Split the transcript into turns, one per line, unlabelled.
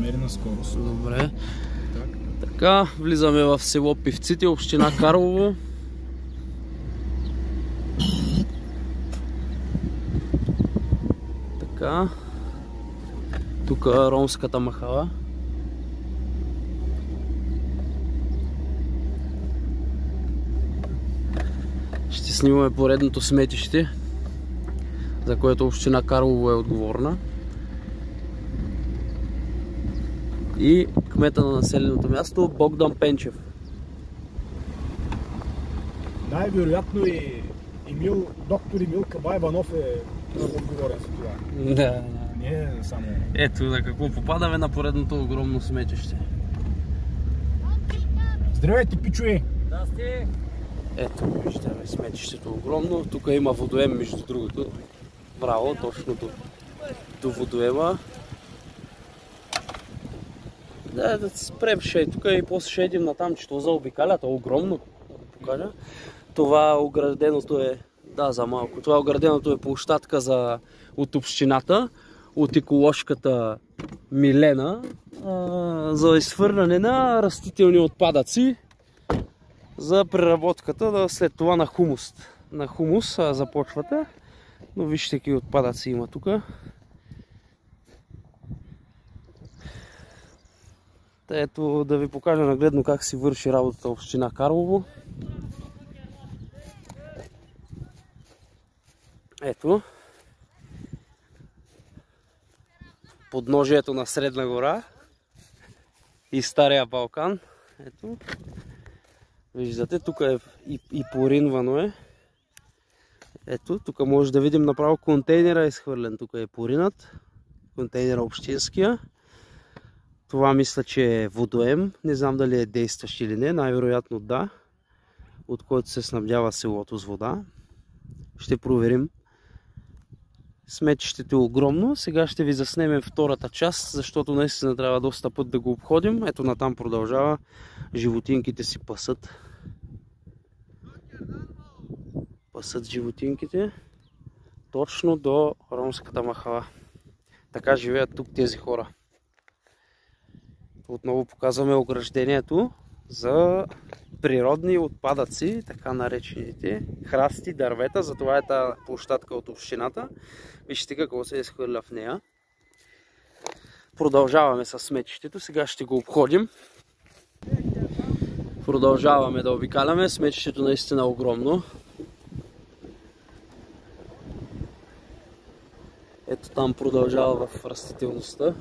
умерена скорост.
Добре. Така, влизаме в село Пивците, община Карлово. Така. Тук е ромската махала. Ще снимаме поредното сметище, за което община Карлово е отговорна. И кмета на населеното място Богдан Пенчев.
Най-вероятно и доктор Емил Кабаиванов е отговорен за това.
Да.
Не е само...
Ето на какво попадаме на поредното огромно сметище.
Здравейте, пичове!
Здрасти!
Ето, виждаме сметището огромно. Тук има водоем, между другото. Браво, точно до водоема. Да спрем ще тук и после ще идем на там, че това заобикаля, това е огромно. Да покажа. Това ограденото е, да, за малко. Това ограденото е площадка от общината, от еколожката Милена, за изхвърляне на растителни отпадъци за преработката след това на хумус. На хумус започвате, но вижте какви отпадъци има тук. Ето да ви покажа нагледно как си върши работата община Карлово. Ето. Подножието на Средна гора и Стария Балкан. Ето. Виждате, тук е и поринвано е. Ето, тук може да видим направо контейнера е изхвърлен. Тук е поринат. Контейнера общинския. Това мисля, че е водоем. Не знам дали е действащ или не. Най-вероятно да. От който се снабдява селото с вода. Ще проверим. Сметището е огромно. Сега ще ви заснемем втората част, защото наистина трябва доста път да го обходим. Ето натам продължава. Животинките си пасат. Пасат животинките. Точно до ромската махала. Така живеят тук тези хора. Отново показваме ограждението за природни отпадъци, така наречените храсти, дървета. Затова е тази площадка от общината. Вижте какво се изхвърля в нея. Продължаваме с сметището. Сега ще го обходим. Продължаваме да обикаляме. Сметището наистина е огромно. Ето там продължава в растителността.